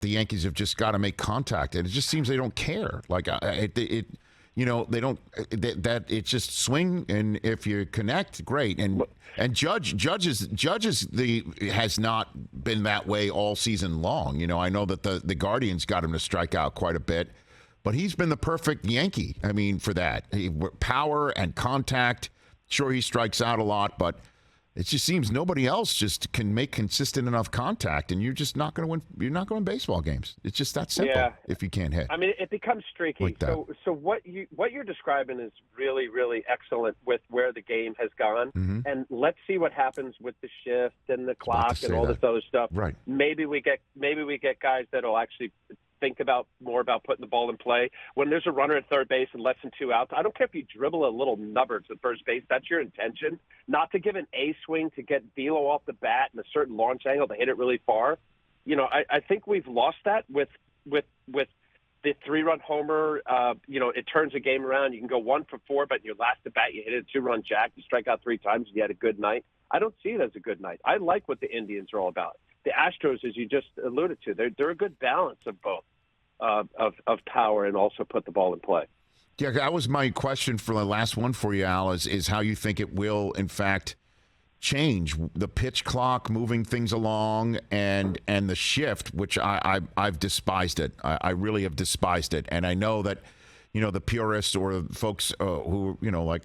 the Yankees have just got to make contact, and it just seems they don't care. Like they don't. That it's just swing, and if you connect, great. And Judge has not been that way all season long. I know that the Guardians got him to strike out quite a bit, but he's been the perfect Yankee. I mean, for that power and contact. Sure, he strikes out a lot, but it just seems nobody else just can make consistent enough contact, and you're just not going to win. You're not going to win baseball games. It's just that simple. If you can't hit, I mean, it becomes streaky. Like that. So what you're describing is really, really excellent with where the game has gone. Mm-hmm. And let's see what happens with the shift and the clock and all this other stuff. Right. Maybe we get guys that'll actually think more about putting the ball in play. When there's a runner at third base and less than 2 outs, I don't care if you dribble a little nubber to first base. That's your intention, not to give an A swing to get velo off the bat and a certain launch angle to hit it really far. I think we've lost that with the 3-run homer. It turns a game around. You can go 1 for 4, but in your last at bat, you hit a 2-run jack. You strike out 3 times, and you had a good night. I don't see it as a good night. I like what the Indians are all about. The Astros, as you just alluded to, they're a good balance of both, of power and also put the ball in play. Yeah, that was my question for the last one for you, Al, is how you think it will, in fact, change the pitch clock, moving things along, and the shift, which I've despised it. I really have despised it, and I know that the purists or folks who like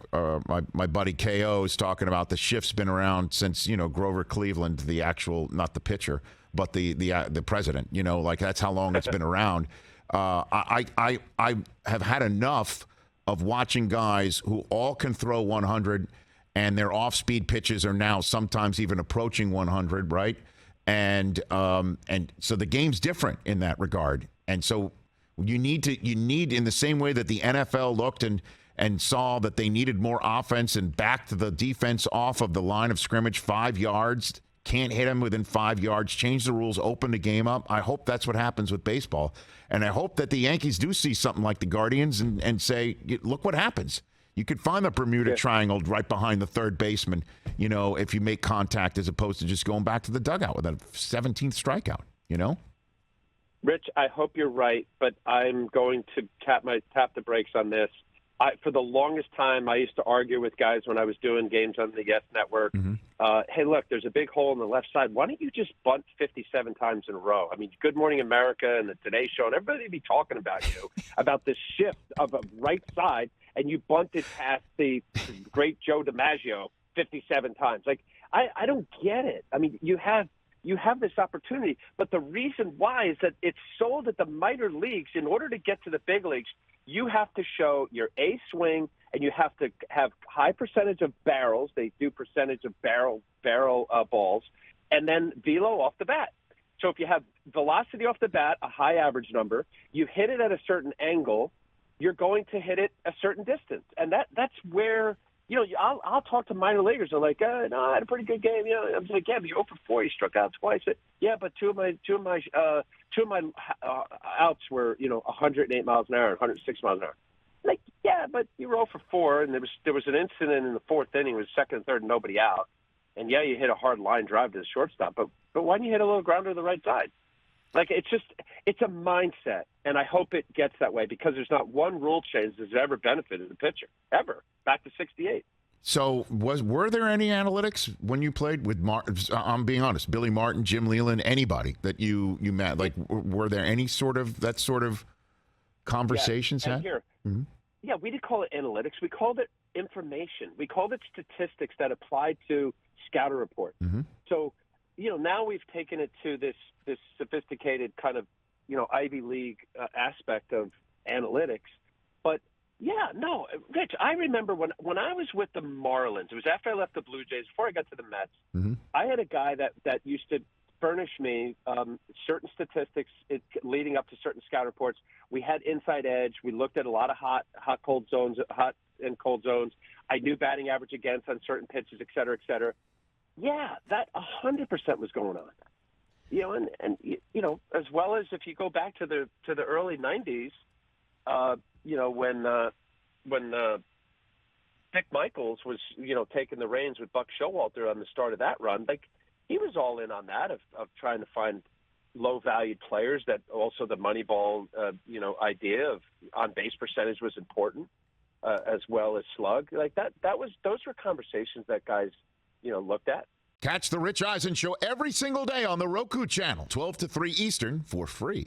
my buddy KO is talking about the shift's been around since Grover Cleveland, the actual, not the pitcher, but the president. Like that's how long it's been around. I have had enough of watching guys who all can throw 100, and their off-speed pitches are now sometimes even approaching 100, right? And so the game's different in that regard, and so. You need in the same way that the NFL looked and saw that they needed more offense and backed the defense off of the line of scrimmage 5 yards, can't hit them within 5 yards, change the rules, open the game up. I hope that's what happens with baseball. And I hope that the Yankees do see something like the Guardians and say, look what happens. You could find the Bermuda Triangle right behind the third baseman, if you make contact as opposed to just going back to the dugout with a 17th strikeout, Rich, I hope you're right, but I'm going to tap the brakes on this. For the longest time, I used to argue with guys when I was doing games on the Yes Network. Mm-hmm. Hey, look, there's a big hole in the left side. Why don't you just bunt 57 times in a row? I mean, Good Morning America and the Today Show and everybody would be talking about you, about this shift of a right side, and you bunted past the great Joe DiMaggio 57 times. Like, I don't get it. I mean, you have this opportunity. But the reason why is that it's sold at the minor leagues. In order to get to the big leagues, you have to show your A swing, and you have to have high percentage of barrels. They do percentage of barrel balls, and then velo off the bat. So if you have velocity off the bat, a high average number, you hit it at a certain angle, you're going to hit it a certain distance. And that's where – I'll talk to minor leaguers. They're like, no, I had a pretty good game. I'm like, yeah, but you're 0 for 4. You struck out twice. Yeah, but two of my outs were 108 miles an hour, 106 miles an hour. Like, yeah, but you were 0 for 4, and there was an incident in the 4th inning. It was 2nd and 3rd, and nobody out. And yeah, you hit a hard line drive to the shortstop, but why didn't you hit a little grounder to the right side? Like, it's a mindset, and I hope it gets that way because there's not one rule change that's ever benefited the pitcher, ever, back to 68. So were there any analytics when you played with Martin? I'm being honest, Billy Martin, Jim Leland, anybody that you met? Like, were there any sort of conversations had? Here, mm-hmm. Yeah, we didn't call it analytics. We called it information. We called it statistics that applied to scouter report. Mm-hmm. So, now we've taken it to this sophisticated kind of, Ivy League aspect of analytics. But, yeah, no, Rich, I remember when I was with the Marlins, it was after I left the Blue Jays, before I got to the Mets, mm-hmm. I had a guy that used to furnish me certain statistics leading up to certain scout reports. We had inside edge. We looked at a lot of hot and cold zones. I knew batting average against on certain pitches, et cetera, et cetera. Yeah, that 100% was going on. And as well as if you go back to the early 90s, when Dick Michaels was, taking the reins with Buck Showalter on the start of that run, like he was all in on that of trying to find low-valued players. That also the Moneyball, idea of on-base percentage was important, as well as slug. Like that was those were conversations that guys, looked at. Catch the Rich Eisen Show every single day on the Roku channel, 12 to 3 Eastern, for free.